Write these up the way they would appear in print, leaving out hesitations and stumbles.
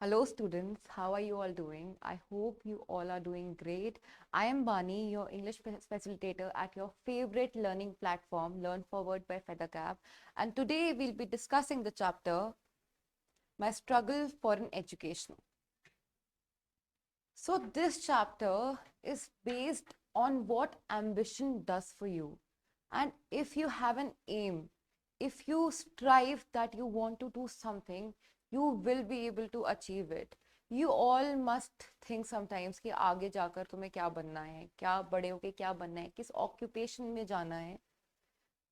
Hello students, how are you all doing? I hope you all are doing great. I am Bani, your English facilitator at your favorite learning platform, Learn Forward by Feathercap. And today we'll be discussing the chapter, My Struggle for an Education. So this chapter is based on what ambition does for you. And if you have an aim, if you strive that you want to do something, you will be able to achieve it. You all must think sometimes कि आगे जाकर तुम्हें क्या बनना है, क्या बड़े होके क्या बनना है, किस ऑक्यूपेशन में जाना है.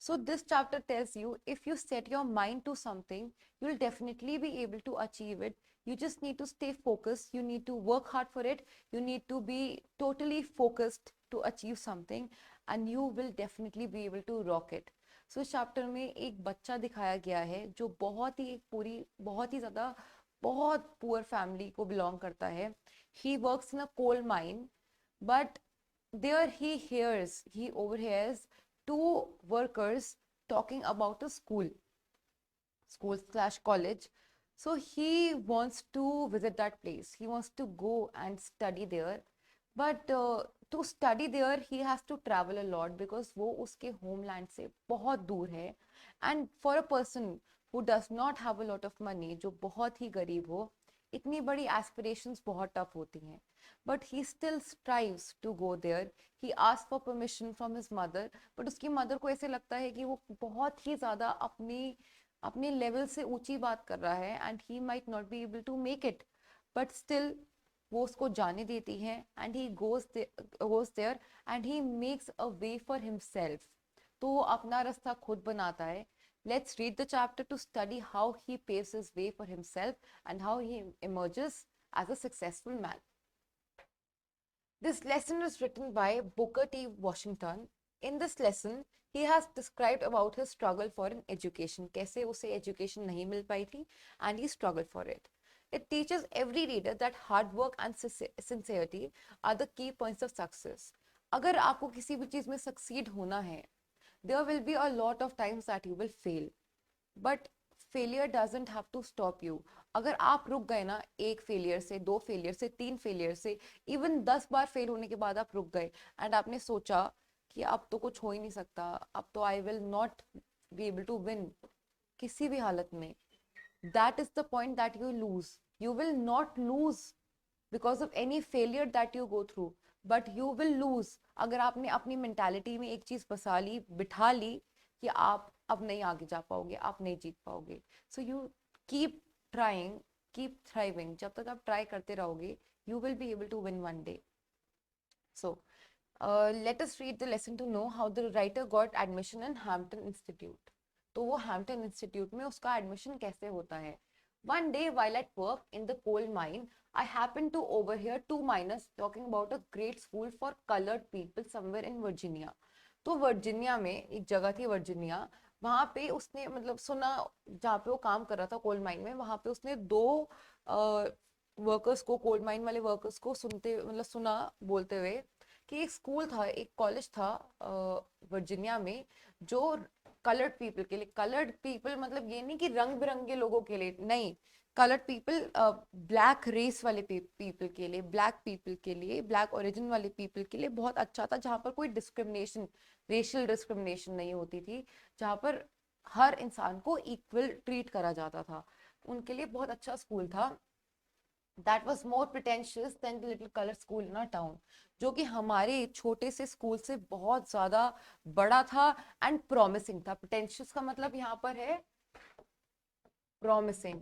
So this chapter tells you if you set your mind to something, you'll definitely be able to achieve it. You just need to stay focused. You need to work hard for it. You need to be totally focused to achieve something and you will definitely be able to rock it. So इस chapter में एक बच्चा दिखाया गया है जो बहुत ही ज़्यादा बहुत पुअर फैमिली को बिलोंग करता है. He works in a coal mine, but there he overhears two workers talking about a school slash college. So he wants to visit that place. He wants to go and study there. But to study there, he has to travel a lot because वो उसके homeland से बहुत दूर है. And for a person who does not have a lot of money, जो बहुत ही गरीब हो, इतनी बड़ी aspirations बहुत tough होती हैं. But he still strives to go there. He asks for permission from his mother, but उसकी mother को ऐसे लगता है कि वो बहुत ही ज़्यादा अपने लेवल से ऊंची बात कर रहा है and he might not be able to make it. But still वो उसको जाने देती है and he goes there and he makes a way for himself. तो वो अपना रास्ता खुद बनाता है. Let's read the chapter to study how he paves his way for himself and how he emerges as a successful man. This lesson is written by Booker T. Washington. In this lesson, he has described about his struggle for an education. कैसे उसे education नहीं मिल पाई थी and he struggled for it. It teaches every reader that hard work and sincerity are the key points of success. अगर आपको किसी भी चीज में succeed होना है, there will be a lot of times that you will fail. But failure doesn't have to stop you. अगर आप रुक गए ना एक फेलियर से, दो फेलियर से, तीन फेलियर से, इवन 10 बार फेल होने के बाद आप रुक गए एंड आपने सोचा कि अब तो कुछ हो ही नहीं सकता, अब तो I will not be able to win किसी भी हालत में, that is the point that you lose. You will not lose because of any failure that you go through, but you will lose अगर आपने अपनी मेंटालिटी में एक चीज बसा ली, बिठा ली कि आप अब नहीं आगे जा पाओगे, आप नहीं जीत पाओगे. So you keep trying, keep thriving. जब तक आप ट्राई करते रहोगे you will be able to win one day. So let us read the lesson to know how the writer got admission in Hampton Institute. तो वो Hampton institute में उसका admission कैसे होता है. One day while at work in the coal mine, I happened to overhear two miners talking about a great school for colored people somewhere in Virginia. तो Virginia में एक जगह थी वर्जीनिया, वहां पे उसने मतलब सुना, जहाँ पे वो काम कर रहा था कोल माइन में, वहां पे उसने दो वर्कर्स को, कोल माइन वाले वर्कर्स को सुनते मतलब सुना बोलते हुए कि एक स्कूल था, एक कॉलेज था वर्जीनिया में जो कलर्ड पीपल के लिए, कलर्ड पीपल मतलब ये नहीं कि रंग बिरंगे लोगों के लिए नहीं, कलर्ड पीपल ब्लैक रेस वाले पीपल के लिए, ब्लैक पीपल के लिए, ब्लैक ओरिजिन वाले पीपल के लिए बहुत अच्छा था, जहाँ पर कोई डिस्क्रिमिनेशन, रेशियल डिस्क्रिमिनेशन नहीं होती थी, जहाँ पर हर इंसान को इक्वल ट्रीट करा जाता था. उनके लिए बहुत अच्छा स्कूल था. That was more pretentious than the little colour school in our town, जो कि हमारे छोटे से स्कूल से बहुत ज्यादा बड़ा था एंड प्रॉमिसिंग था. प्रिटेंशियस का मतलब यहाँ पर है promising.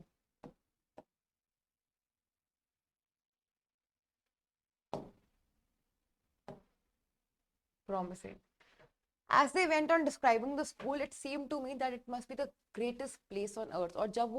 Promising. As they went on describing the school, it seemed to me that it must be the greatest place on earth. और जब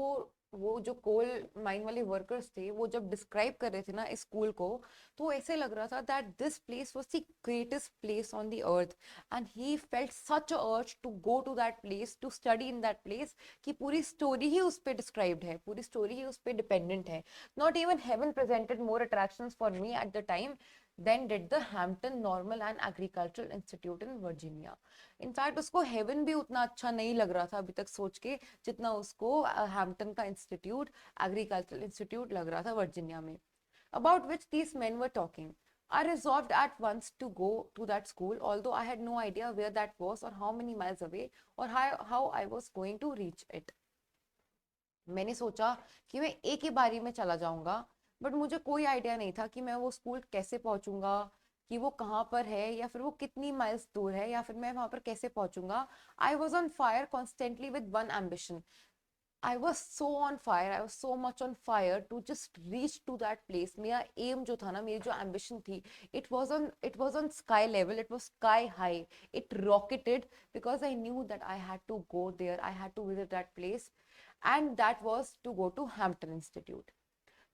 वो जो कोल माइन वाले वर्कर्स थे वो जब डिस्क्राइब कर रहे थे ना इस स्कूल को, तो ऐसे लग रहा था that this place was the greatest place on the earth and he felt such a urge to go to that place, to study in that place, कि पूरी स्टोरी ही उस पर डिस्क्राइब्ड है, पूरी स्टोरी ही उस पर डिपेंडेंट है. Not even heaven presented more attractions for me at the time. then did the Hampton Normal and Agricultural Institute in Virginia. In fact उसको हेवन भी उतना अच्छा नहीं लग रहा था अभी तक सोच के, जितना उसको हैम्पटन का इंस्टीट्यूट, एग्रीकल्चरल इंस्टीट्यूट लग रहा था वर्जीनिया में, about which these men were talking. I resolved at once to go to that school, although I had no idea where that was or how many miles away or how I was going to reach it. मैंने सोचा कि मैं एक ही बारी में चला जाऊंगा, but मुझे कोई आइडिया नहीं था कि मैं वो स्कूल कैसे पहुंचूंगा, कि वो कहाँ पर है, या फिर वो कितनी माइल्स दूर है, या फिर मैं वहां पर कैसे पहुंचूंगा. I was on fire constantly with one ambition. I was so on fire, I was so much on fire to just reach to that place. मेरा aim जो था ना, मेरी जो ambition थी, it was on sky level, it was sky high. It rocketed because I knew that I had to go there, I had to visit that place, and that was to go to Hampton Institute.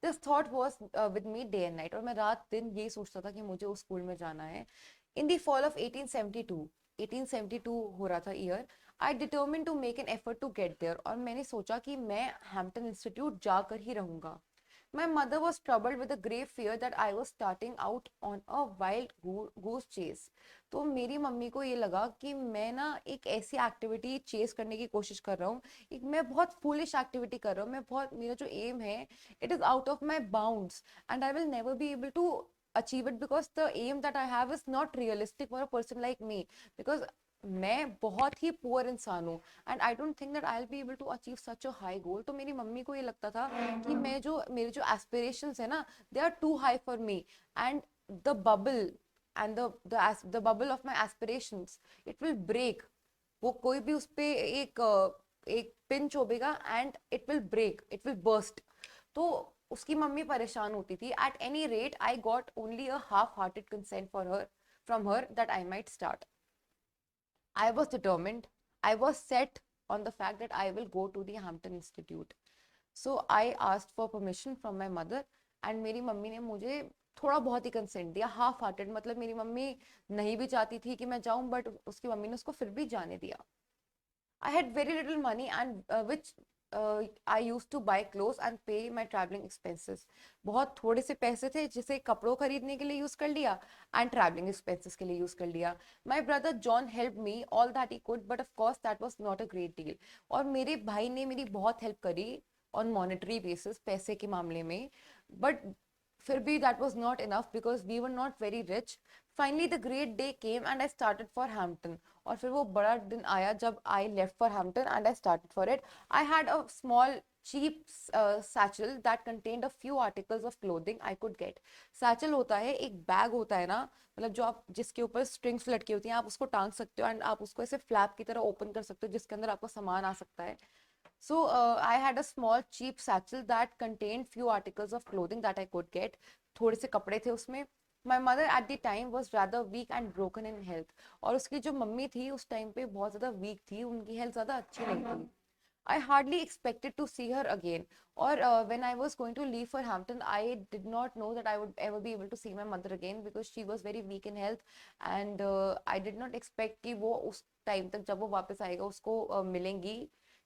This thought was with me day and night, और मैं रात दिन यही सोचता था कि मुझे उस स्कूल में जाना है. In the fall of 1872 हो रहा था year, I determine to make an effort to get there, और मैंने सोचा कि मैं हैम्पटन इंस्टीट्यूट जाकर ही रहूंगा. My mother was troubled with a grave fear that I was starting out on a wild goose chase. तो मेरी मम्मी को ये लगा कि मैं ना एक ऐसी एक्टिविटी चेस करने की कोशिश कर रहा हूँ, एक मैं बहुत फूलिश एक्टिविटी कर रहा हूँ, मैं बहुत, मेरा जो एम है it is out of my bounds and I will never be able to achieve it because the aim that I have is not realistic for a person like me, because मैं बहुत ही poor इंसान हूँ and I don't think that I will be able to achieve such a high goal. तो मेरी mummy को ये लगता था कि मैं जो मेरे जो एस्पिरेशंस है ना, they are too high for me, and the bubble and the bubble of my aspirations it will break. वो कोई भी उस पे एक पिन चोबेगा and it will break, it will burst. तो उसकी मम्मी परेशान होती थी. At any rate I got only a half hearted consent for her from her that I might start. I was determined. I was set on the fact that I will go to the Hampton Institute. So I asked for permission from my mother, and मेरी mummy ने मुझे थोड़ा बहुत ही consent दिया, half hearted. मतलब मेरी mummy नहीं भी चाहती थी कि मैं जाऊं, बट उसकी मम्मी ने उसको फिर भी जाने दिया. I had very little money, and which I used to buy clothes and pay my traveling expenses. बहुत थोड़े से पैसे थे जिसे कपड़ों खरीदने के लिए यूज कर लिया and traveling expenses के लिए यूज कर लिया. My brother John helped me all that he could, but of course that was not a great deal. और मेरे भाई ने मेरी बहुत हेल्प करी on monetary basis, पैसे के मामले में, but फिर भी that was not enough because we were not very rich. Finally the great day came and I started for Hampton. और फिर वो बड़ा दिन आया जब I left for Hampton and I started for it. I had a small cheap satchel that contained a few articles of clothing I could get. Satchel होता है, एक बैग होता है ना, मतलब जो आप जिसके ऊपर स्ट्रिंग्स लटकी होती हैं, आप उसको टांग सकते हो एंड आप उसको ऐसे फ्लैप की तरह ओपन कर सकते हो जिसके अंदर आपका सामान आ सकता है. So I had a small cheap satchel that contained few articles of clothing that I could get. थोड़े से कपड़े थे उसमें. My mother at the time was rather weak and broken in health. और उसकी जो मम्मी थी उस टाइम पे बहुत ज़्यादा वीक थी, उनकी हेल्थ ज़्यादा अच्छी नहीं थी. I hardly expected to see her again. Or when I was going to leave for Hampton, I did not know that I would ever be able to see my mother again because she was very weak in health, and I did not expect कि वो उस time तक जब वो वापस आएगा उसको मिलेंगी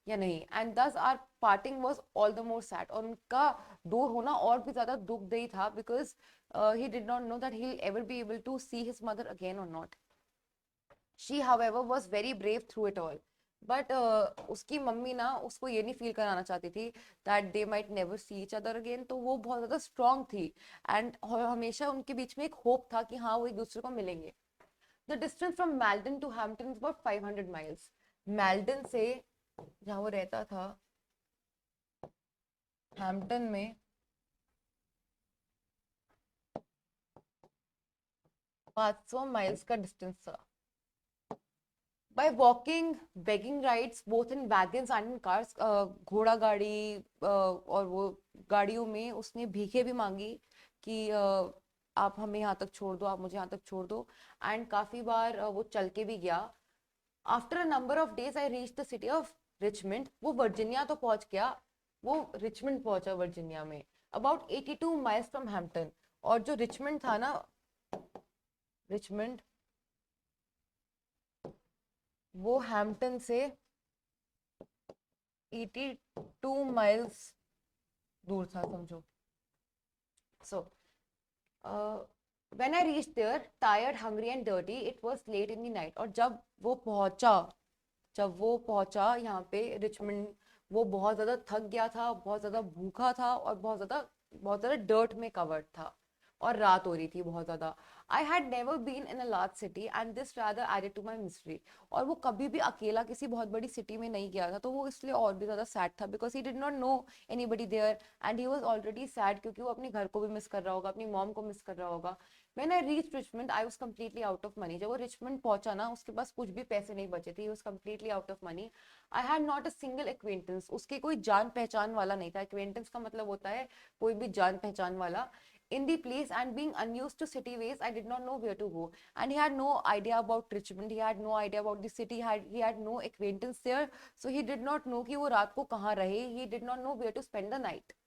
या नहीं. And thus our parting was all the more sad, और उनका दूर होना और भी ज्यादा दुखदायी था because he did not know that he will ever be able to see his mother again और not. She however was very brave through it all, but उसकी मम्मी ना उसको ये नहीं फील कराना चाहती थी that they might never see each other again. तो वो बहुत ज्यादा स्ट्रांग थी एंड हमेशा उनके बीच में एक होप था कि हाँ वो एक दूसरे को मिलेंगे. The distance from Maldon to Hampton is about 500 miles. Maldon से जहाँ वो रहता था हैम्पटन में 500 माइल्स का डिस्टेंस था. By walking, begging rides, both in wagons and in cars, घोड़ा गाड़ी और वो गाड़ियों में उसने भीखे भी मांगी कि आप हमें यहाँ तक छोड़ दो, आप मुझे यहाँ तक छोड़ दो. एंड काफी बार वो चल के भी गया. After a number of days I reach the city of Richmond. वो वर्जीनिया तो पहुंच गया, वो रिचमंड पहुंचा वर्जीनिया में, अबाउट 82 माइल्स फ्रॉम हैम्पटन. और जो रिचमंड था ना, रिचमंड वो हैम्पटन से 82 माइल्स दूर था समझो. सो When I reached there, tired, hungry and dirty, it was late in the night. और जब वो पहुंचा यहाँ पे रिचमंड, वो बहुत ज्यादा थक गया था, बहुत ज्यादा भूखा था और बहुत ज्यादा डर्ट में कवर्ड था, और रात हो रही थी बहुत ज्यादा. I had never been in a large city and this rather added to my mystery. और वो कभी भी अकेला किसी बहुत बड़ी सिटी में नहीं गया था, तो वो इसलिए और भी ज्यादा सैड था, because he did not know anybody there and he was already sad, क्योंकि वो अपने घर को भी मिस कर रहा होगा, अपनी मॉम को मिस कर रहा होगा. When I reached Richmond, I was completely out of money. जब वो रिचमंड पहुंचा ना, उसके पास कुछ भी पैसे नहीं बचे थे. He was completely out of money. I had not a single acquaintance. उसके कोई जान पहचान वाला नहीं था. Acquaintance का मतलब होता है कोई भी जान पहचान वाला. In the place, and being unused to city ways, I did not know where to go. And he had no idea about Richmond. He had no idea about the city. He had no acquaintance there. So he did not know कि वो रात को कहाँ रहे. He did not know where to spend the night.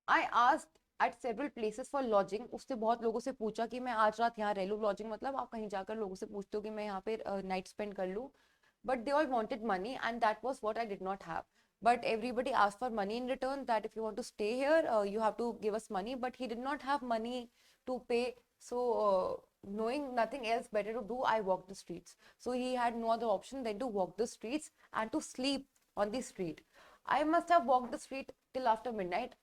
I asked at several places for lodging. उससे बहुत लोगों से पूछा कि मैं आज रात यहाँ रह लूँ. लॉजिंग मतलब आप कहीं जाकर लोगों से पूछते हो कि मैं यहाँ पे नाइट स्पेंड कर लूँ. But they all wanted money, and that was what I did not have. But everybody asked for money in return, that if you want to stay here, you have to give us money. But he did not have money to pay. So, knowing nothing else better to do, I walked the streets. So he had no other option than to walk the streets and to sleep on the street. I must have walked the street till after midnight.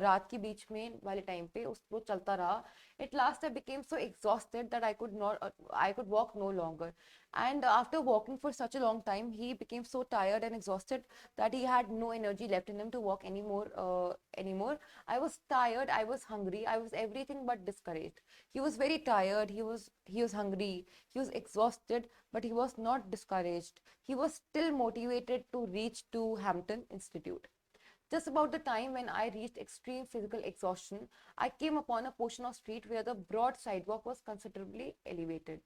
रात के बीच में वाले time पे उसको चलता रहा. At last I became so exhausted that I could walk no longer. And after walking for such a long time, he became so tired and exhausted that he had no energy left in him to walk anymore. I was tired, I was hungry, I was everything but discouraged. He was very tired, he was hungry, he was exhausted, but he was not discouraged. He was still motivated to reach to Hampton Institute. Just about the time when I reached extreme physical exhaustion, I came upon a portion of street where the broad sidewalk was considerably elevated.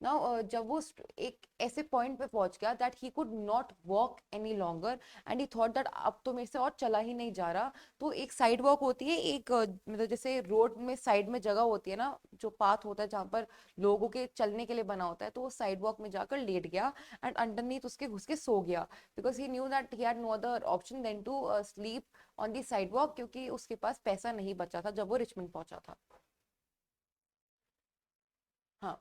Now जब वो एक ऐसे point पे पहुंच गया that he could not walk any longer, and he thought that अब तो मेरे से और चला ही नहीं जा रहा. तो एक साइड वॉक होती है, एक मतलब जैसे रोड में साइड में जगह होती है ना, जो पाथ होता है जहाँ पर लोगों के चलने के लिए बना होता है, तो वो साइड वॉक में जाकर लेट गया एंड अंडरनीथ उसके घुस के सो गया, because he knew that he had no other option than to sleep on the sidewalk, क्योंकि उसके पास पैसा नहीं बचा था जब वो रिचमंड पहुंचा था. हाँ.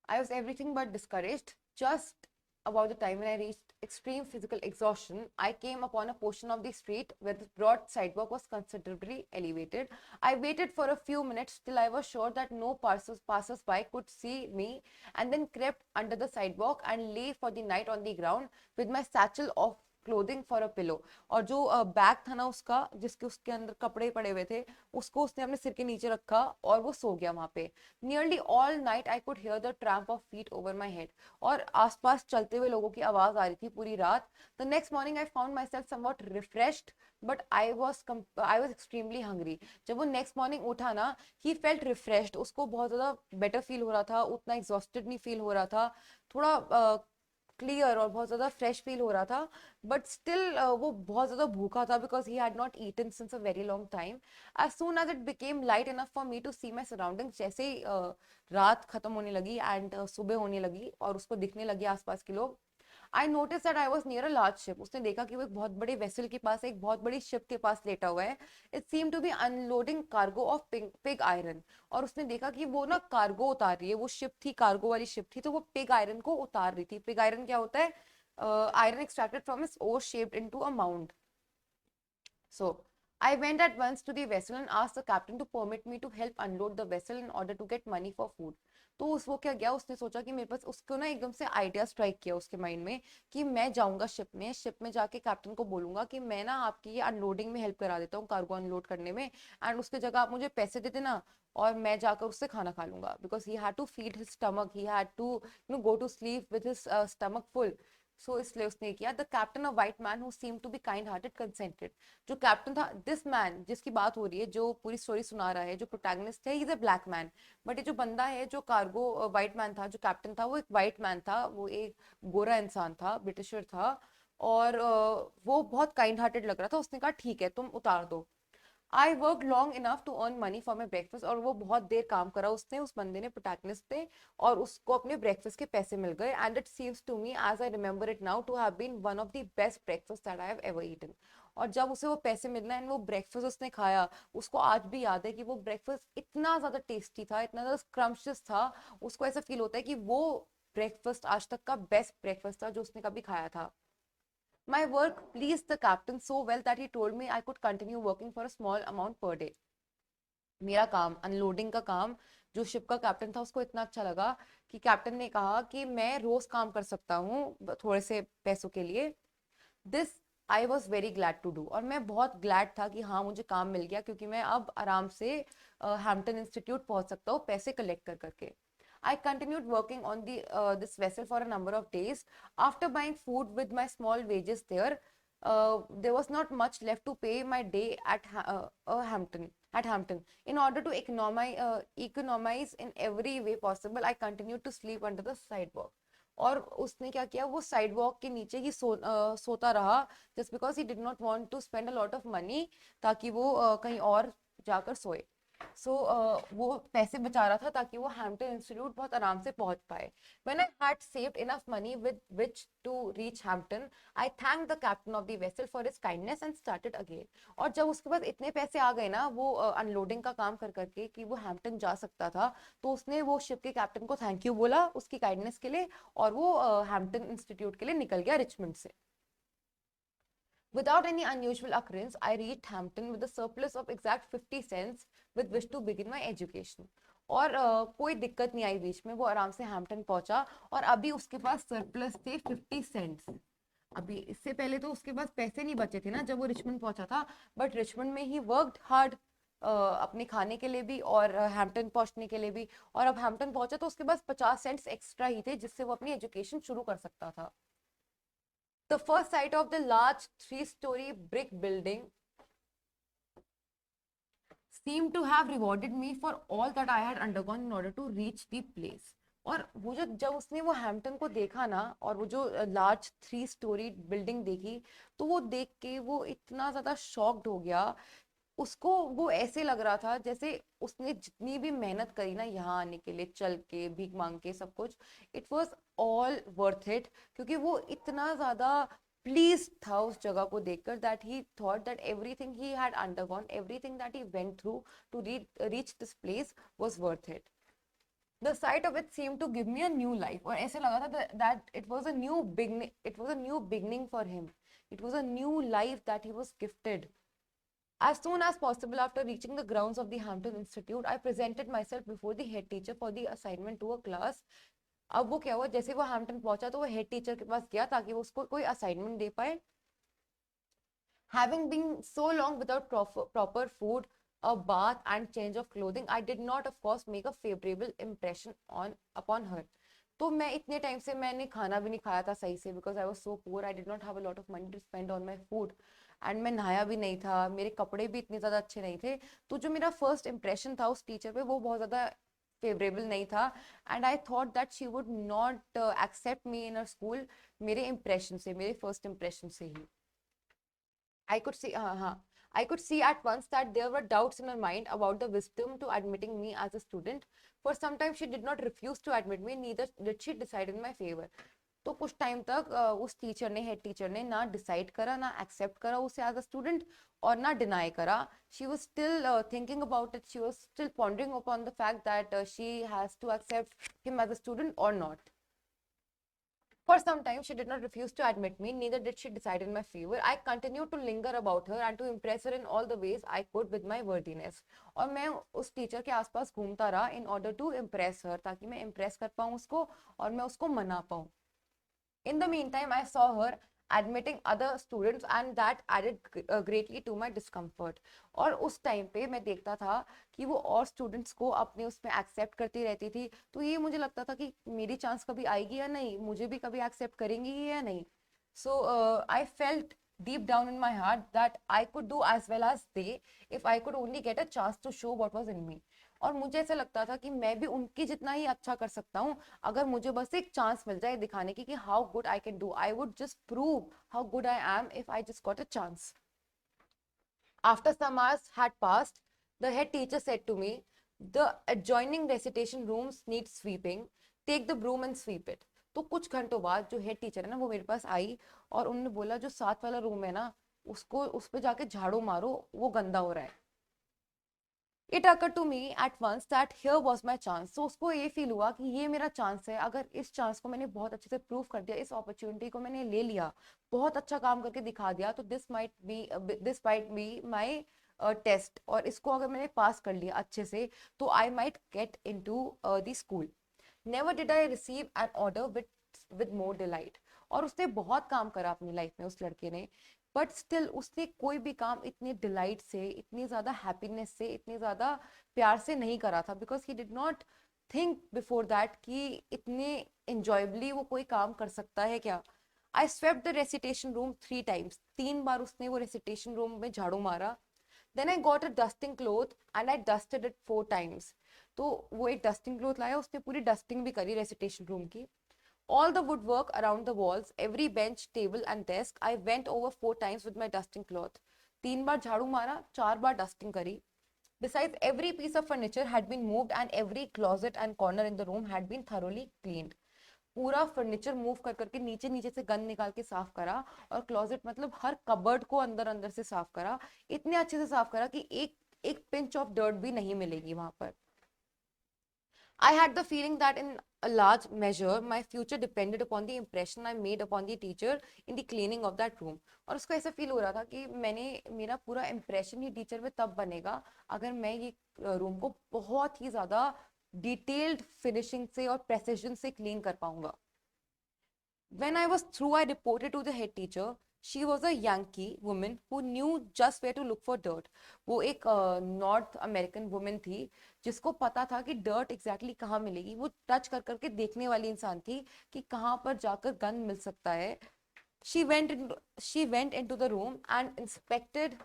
I was everything but discouraged. Just about the time when I reached extreme physical exhaustion, I came upon a portion of the street where the broad sidewalk was considerably elevated. I waited for a few minutes till I was sure that no passers-by could see me, and then crept under the sidewalk and lay for the night on the ground with my satchel of clothing for a pillow. और जो bag था ना उसका, जिसके उसके अंदर कपड़े पड़े हुए थे, उसको उसने अपने सिर के नीचे रखा और वो सो गया वहां पे. Nearly all night I could hear the tramp of feet over my head. और आसपास चलते हुए लोगों की आवाज आ रही थी पूरी रात. The next morning I found myself somewhat refreshed, but I was extremely hungry. जब वो next morning उठा ना, he felt refreshed. उसको बहुत ज्यादा better feel हो रहा था, उतना exhausted नहीं feel हो रहा था, थोड़ा क्लियर और बहुत ज्यादा फ्रेश फील हो रहा था. बट स्टिल वो बहुत ज्यादा भूखा था, because he had not eaten since a very long time. As soon as it became light enough for me to see my surroundings, जैसे ही रात खत्म होने लगी एंड सुबह होने लगी और उसको दिखने लगे आसपास के लोग, I notice that I was near a large ship. उसने देखा कि वो एक बहुत बड़े वेसल के पास, एक बहुत बड़ी शिप के पास लेटा हुआ है. It seem to be unloading cargo of pig iron. और उसने देखा कि वो ना कार्गो उतार रही है. वो शिप थी, कार्गो वाली शिप थी, तो वो पिग आयरन को उतार रही थी. पिग आयरन क्या होता है? Iron extracted from its ore shaped into a mount. So I went at once to the vessel and asked the captain to permit me to help unload the vessel in order to get money for food. तो उस वो क्या गया, उसने सोचा कि मेरे पास, उसको ना एकदम से आइडिया स्ट्राइक किया उसके माइंड में कि मैं जाऊंगा शिप में जाके कैप्टन को बोलूंगा कि मैं ना आपकी ये अनलोडिंग में हेल्प करा देता हूँ, कार्गो अनलोड करने में, एंड उसके जगह आप मुझे पैसे दे देना और मैं जाकर उससे खाना खा लूंगा. Because he had to feed his stomach, he had to go to sleep with his stomach full. So इसलिए उसने किया. The captain, a white man who seem to be kind hearted, consented. जो कैप्टन था, this man जिसकी बात हो रही है, जो पूरी स्टोरी सुना रहा है, जो प्रोटैगनिस्ट है, he is a black man. But ये जो बंदा है, जो कार्गो वाइट मैन था, जो कैप्टन था, वो एक वाइट मैन था, वो एक गोरा इंसान था, ब्रिटिशर था. और वो बहुत काइंड हार्टेड लग रहा था. उसने कहा ठीक है, तुम उतार दो. I work long enough to earn money for my breakfast. और वो बहुत देर काम करा उसने, उस बंदे ने, प्रोटैगनिस्ट ने, और उसको अपने ब्रेकफास्ट के पैसे मिल गए. And it seems to me, as I remember it now, to have been one of the best breakfast that I have ever eaten. और जब उसे वो पैसे मिलना एंड वो ब्रेकफास्ट उसने खाया, उसको आज भी याद है कि वो ब्रेकफास्ट इतना ज्यादा टेस्टी था, इतना ज्यादा स्क्रम्पशियस था। उसको ऐसा फील होता है कि वो ब्रेकफास्ट आज तक का बेस्ट ब्रेकफास्ट था जो उसने कभी खाया था। My work pleased the captain so well that he told me I could continue working for a small amount per day. मेरा काम, अनलोडिंग का काम, जो शिप का कैप्टन था उसको इतना अच्छा लगा कि कैप्टन ने कहा कि मैं रोज काम कर सकता हूँ थोड़े से पैसों के लिए। This I was very glad to do, और मैं बहुत ग्लैड था कि हाँ मुझे काम मिल गया, क्योंकि मैं अब आराम से हैम्पटन इंस्टीट्यूट पहुंच सकता हूँ पैसे कलेक्ट कर करके। I continued working on this vessel for a number of days. After buying food with my small wages there was not much left to pay my day Hampton. At Hampton, in order to economize in every way possible, I continued to sleep under the sidewalk. और उसने क्या किया, वो side walk के नीचे ही सोता रहा, just because he did not want to spend a lot of money, ताकि वो कहीं और जाकर सोए। वो पैसे बचा रहा था ताकि वो हैम्पटन इंस्टीट्यूट बहुत आराम से पहुंच पाए। When I had saved enough money with which to reach Hampton, I thanked the captain of the vessel for his kindness and started again. और जब उसके पास इतने पैसे आ गए ना, वो अनलोडिंग का काम कर करके, कि वो हैम्पटन जा सकता था, तो उसने वो शिप के कैप्टन को थैंक यू बोला उसकी काइंडनेस के लिए, और वो हैम्पटन इंस्टीट्यूट के लिए निकल गया रिचमंड से। Without any unusual occurrence, I reached Hampton with a surplus of exact 50 cents with which to begin my education. और कोई दिक्कत नहीं आई बीच में, वो आराम से हैम्पटन पहुंचा, और अभी उसके पास सरप्लस थे 50 सेंट्स। अभी इससे पहले तो उसके पास पैसे नहीं बचे थे ना जब वो रिचमंड पहुंचा था, बट रिचमंड में ही वर्कड हार्ड अपने खाने के लिए भी और हैम्पटन पहुंचने के लिए भी। और अब हैम्पटन पहुंचा तो उसके पास 50 सेंट्स एक्स्ट्रा ही थे, जिससे वो अपनी एजुकेशन शुरू कर सकता था। The first sight of the large 3-story brick building seemed to have rewarded me for all that I had undergone in order to reach the place. और वो जो जब उसने वो हैम्पटन को देखा ना, और वो जो लार्ज 3-स्टोरी बिल्डिंग देखी, तो वो देख के वो इतना ज्यादा शॉक्ड हो गया। उसको वो ऐसे लग रहा था जैसे उसने जितनी भी मेहनत करी ना यहाँ आने के लिए, चल के भीख मांग के सब कुछ, it was all worth it. क्योंकि वो इतना ज्यादा प्लीज था उस जगह को देखकर, that he thought that everything he had undergone, everything that he went through to reach this place was worth it. The sight of it seemed to give me a new life, और ऐसे लगा था that it was a new beginning, it was a new beginning for him, it was a new life that he was gifted. As soon as possible after reaching the grounds of the Hampton Institute, I presented myself before the head teacher for the assignment to a class. अब वो क्या हुआ, जैसे वो Hampton पहुंचा तो वो head teacher के पास गया ताकि वो उसको कोई असाइनमेंट दे पाए। Having been so long without proper food, a bath and change of clothing, I did not of course make a favorable impression on upon her. तो मैं इतने टाइम से मैंने खाना भी नहीं खाया था सही से, because I was so poor, I did not have a lot of money to spend on my food, and मैं नहाया भी नहीं था, मेरे कपड़े भी इतने ज़्यादा अच्छे नहीं थे। तो जो मेरा फर्स्ट इंप्रेशन था उस टीचर पे वो बहुत ज़्यादा फेवरेबल नहीं था, and I thought that she would not accept me in her school, मेरे इंप्रेशन से, मेरे फर्स्ट इंप्रेशन से ही। I could see, I could see at once that there were doubts in her mind about the wisdom to admitting me as a student. For some time, she did not refuse to admit me, neither did she decide in my favor. तो कुछ time तक उस teacher ने, head teacher ने ना decide करा, ना accept करा उसे एज अ स्टूडेंट, और ना डिनाई करा। She was still thinking about it, she was still pondering upon the fact that she has to accept him as a student or not. For some time, she did not refuse to admit me, neither did she decide in my favor. I continued to linger about her and to impress her in all the ways I could with my worthiness. और मैं उस teacher के आसपास घूमता रहा in order to impress her, ताकि मैं impress कर पाऊँ उसको और मैं उसको मना पाऊँ। In the meantime, I saw her admitting other students and that added greatly to my discomfort. और उस टाइम पे मैं देखता था कि वो और स्टूडेंट्स को अपने उसमें एक्सेप्ट करती रहती थी, तो ये मुझे लगता था कि मेरी चांस कभी आएगी या नहीं, मुझे भी कभी एक्सेप्ट करेंगी या नहीं। So I felt deep down in my heart that I could do as well as they if I could only get a chance to show what was in me. और मुझे ऐसा लगता था कि मैं भी उनकी जितना ही अच्छा कर सकता हूँ, अगर मुझे बस एक चांस मिल जाए दिखाने की कि how good I can do, I would just prove how good I am if I just got a chance. After some hours had passed, the head teacher said to me, the adjoining recitation rooms need sweeping, take the broom and sweep it. तो कुछ घंटों बाद जो head teacher है ना वो मेरे पास आई और उन्होंने बोला जो साथ वाला रूम है ना उसको उस पे जाके झाड़ू मारो, वो गंदा हो रहा है। It occur to me at once that here was my chance. तो उसको ये फील हुआ कि ये मेरा चांस है, अगर इस चांस को मैंने बहुत अच्छे से प्रूव कर दिया, इस अपॉर्चुनिटी को मैंने ले लिया, बहुत अच्छा काम करके दिखा दिया, तो this might be my test, और इसको अगर मैंने पास कर लिया अच्छे से, तो I might get into the school. Never did I receive an order with more delight. और उसने बहुत काम करा अपनी लाइफ में, उस लड़के ने, बट स्टिल उसने कोई भी काम इतने डिलाइट से, इतनी ज्यादा हैप्पीनेस से, इतने ज्यादा प्यार से नहीं करा था, because he did not think before that कि इतने enjoyably वो कोई काम कर सकता है क्या। I swept the recitation room 3 times। 3 बार उसने वो रेसिटेशन रूम में झाड़ू मारा। Then I got a dusting cloth and I dusted it 4 times। तो वो एक डस्टिंग क्लोथ लाया, उसने पूरी डस्टिंग भी करी रेसिटेशन रूम की। All the woodwork around the walls, every bench, table and desk, I went over 4 times with my dusting cloth। 3 बार झाड़ू मारा, 4 बार डस्टिंग करी। Besides, every piece of furniture had been moved and every closet and corner in the room had been thoroughly cleaned। पूरा furniture move कर करके नीचे नीचे से गंद निकाल के साफ करा, और क्लोजेट मतलब हर कबर्ड को अंदर अंदर से साफ करा, इतने अच्छे से साफ करा कि एक एक पिंच ऑफ डर्ट भी नहीं मिलेगी वहां पर। I had the feeling that in a large measure my future depended upon the impression I made upon the teacher in the cleaning of that room। और उसको ऐसा फील हो रहा था कि मेरा पूरा इम्प्रेशन ही टीचर में तब बनेगा अगर मैं ये रूम को बहुत ही ज्यादा डिटेल्ड फिनिशिंग से और प्रेसिजन से क्लीन कर पाऊंगा। When I was through, I reported to the head teacher. She was a Yankee woman who knew just where to look for dirt। वो एक नॉर्थ अमेरिकन वुमेन थी जिसको पता था कि डर्ट एग्जैक्टली कहाँ मिलेगी। वो टच कर करके देखने वाली इंसान थी कि कहाँ पर जाकर गंद मिल सकता है। She went into the room and inspected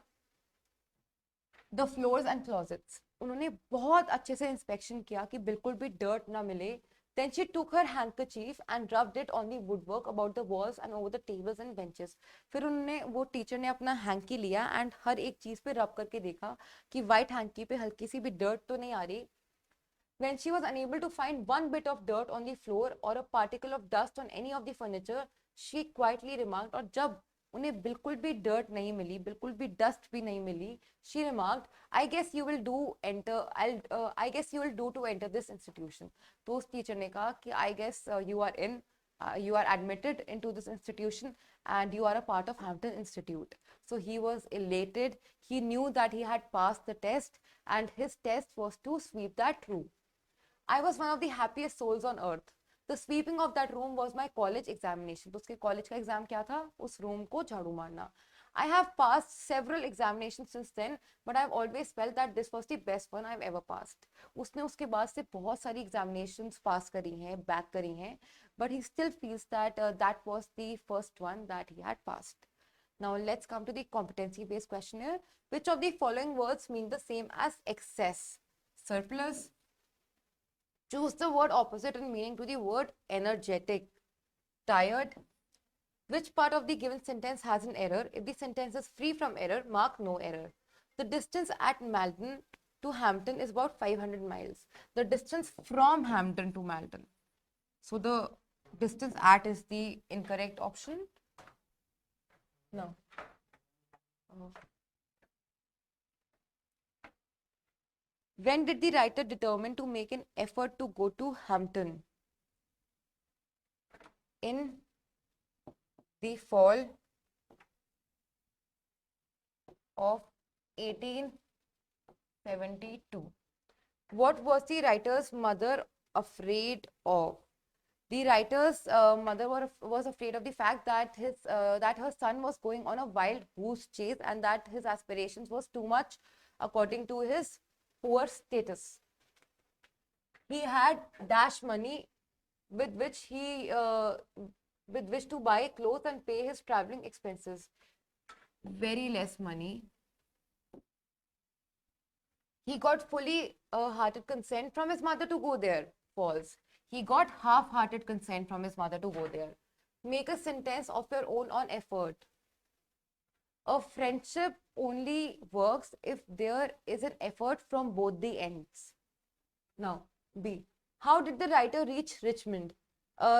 the floors and closets. उन्होंने बहुत अच्छे से इंस्पेक्शन किया कि बिल्कुल भी डर्ट ना मिले। Then she took her handkerchief and rubbed it on the woodwork about the walls and over the tables and benches। फिर उन्होंने वो टीचर ने अपना हैंकी लिया एंड हर एक चीज पे रब करके देखा कि व्हाइट हैंकी पे हल्की सी भी डर्ट तो नहीं आ रही। When she was unable to find one bit of dirt on the floor or a particle of dust on any of the furniture, she quietly remarked। और जब उन्हें बिल्कुल भी डर्ट नहीं मिली, बिल्कुल भी डस्ट भी नहीं मिली, she remarked, I guess you will do enter I guess you will do to enter this institution। तो उस टीचर ने कहा कि I guess you are admitted into this institution and you are a part of Hampton Institute। So he was elated, he knew that he had passed the test and his test was to sweep that room। I was one of the happiest souls on earth। The sweeping of that room was my college examination। तो उसके college का exam क्या था? उस room को झाड़ू मारना। I have passed several examinations since then, but I've always felt that this was the best one I've ever passed। उसने उसके बाद से बहुत सारी examinations पास करी हैं, बैक करी हैं, but he still feels that that was the first one that he had passed। Now let's come to the competency based questionnaire। Which of the following words mean the same as excess? Surplus। Choose the word opposite in meaning to the word energetic. Tired. Which part of the given sentence has an error? If the sentence is free from error, mark no error। The distance at Malton to Hampton is about 500 miles। The distance from Hampton to Malton, so the distance at is the incorrect option. No. When did the writer determine to make an effort to go to Hampton? In the fall of 1872। What was the writer's mother afraid of? The writer's mother was afraid of the fact that her son was going on a wild goose chase and that his aspirations was too much according to his poor status। He had dash money with which to buy clothes and pay his traveling expenses। Very less money। He got fully hearted consent from his mother to go there। False। He got half-hearted consent from his mother to go there। Make a sentence of your own on effort। A friendship only works if there is an effort from both the ends। Now, B. How did the writer reach Richmond?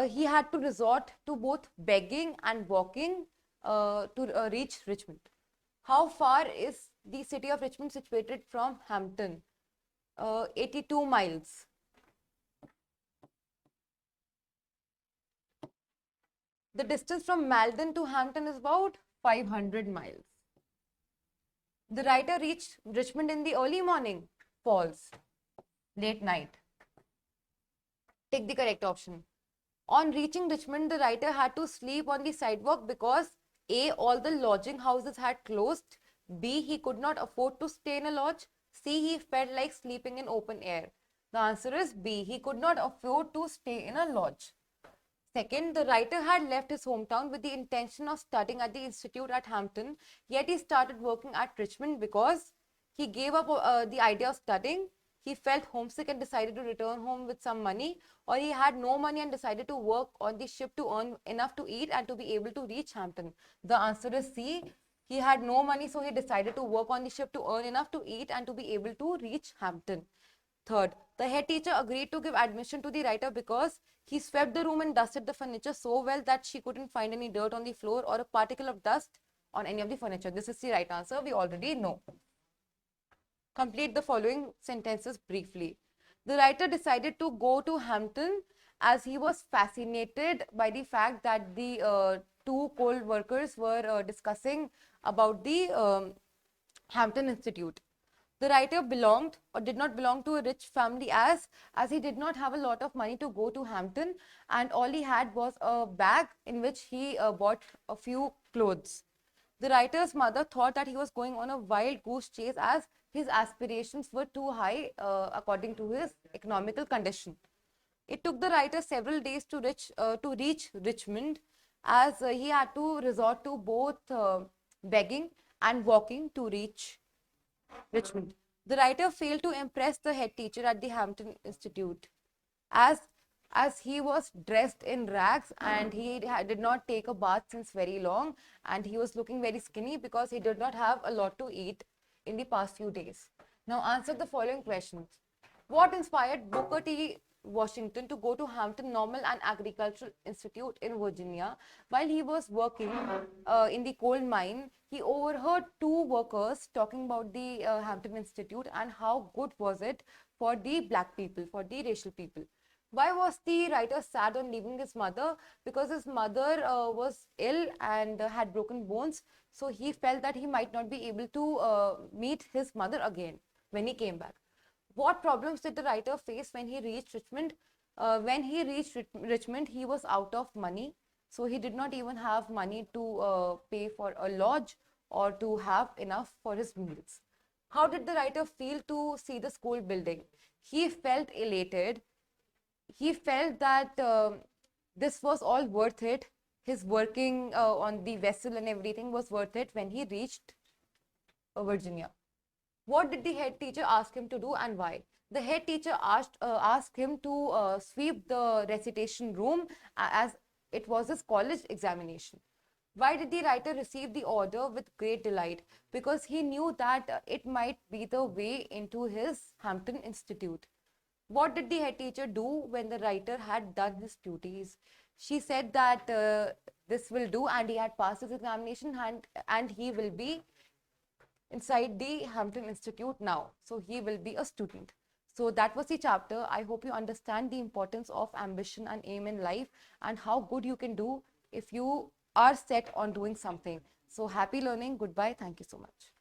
He had to resort to both begging and walking to reach Richmond। How far is the city of Richmond situated from Hampton? 82 miles. The distance from Malden to Hampton is about 500 miles. The writer reached Richmond in the early morning. False. Late night. Take the correct option. On reaching Richmond, the writer had to sleep on the sidewalk because A. All the lodging houses had closed. B. He could not afford to stay in a lodge. C. He felt like sleeping in open air. The answer is B. He could not afford to stay in a lodge. Second, the writer had left his hometown with the intention of studying at the institute at Hampton, yet he started working at Richmond because he gave up the idea of studying. He felt homesick and decided to return home with some money, or he had no money and decided to work on the ship to earn enough to eat and to be able to reach Hampton. The answer is C. He had no money, so he decided to work on the ship to earn enough to eat and to be able to reach Hampton. Third, the head teacher agreed to give admission to the writer because he swept the room and dusted the furniture so well that she couldn't find any dirt on the floor or a particle of dust on any of the furniture. This is the right answer. We already know. Complete the following sentences briefly. The writer decided to go to Hampton as he was fascinated by the fact that the two coal workers were discussing about the Hampton Institute. The writer belonged or did not belong to a rich family as he did not have a lot of money to go to Hampton, and all he had was a bag in which he bought a few clothes. The writer's mother thought that he was going on a wild goose chase as his aspirations were too high according to his economical condition. It took the writer several days to reach Richmond as he had to resort to both begging and walking to reach Richmond. The writer failed to impress the head teacher at the Hampton Institute as as he was dressed in rags and he did not take a bath since very long, and he was looking very skinny because he did not have a lot to eat in the past few days. Now answer the following questions. What inspired Booker T. Washington to go to Hampton Normal and Agricultural Institute in Virginia? While he was working in the coal mine, he overheard two workers talking about the Hampton Institute and how good was it for the black people, for the racial people. Why was the writer sad on leaving his mother? Because his mother was ill and had broken bones, so he felt that he might not be able to meet his mother again when he came back. What problems did the writer face when he reached Richmond? When he reached Richmond, he was out of money, so he did not even have money to pay for a lodge or to have enough for his meals. How did the writer feel to see the school building? He felt elated. He felt that this was all worth it. His working on the vessel and everything was worth it when he reached Virginia. What did the head teacher ask him to do and why? The head teacher asked him to sweep the recitation room as it was his college examination. Why did the writer receive the order with great delight? Because he knew that it might be the way into his Hampton Institute. What did the head teacher do when the writer had done his duties? She said that this will do, and he had passed his examination, and he will be inside the Hampton Institute now. So he will be a student. So that was the chapter. I hope you understand the importance of ambition and aim in life and how good you can do if you are set on doing something. So happy learning. Goodbye. Thank you so much.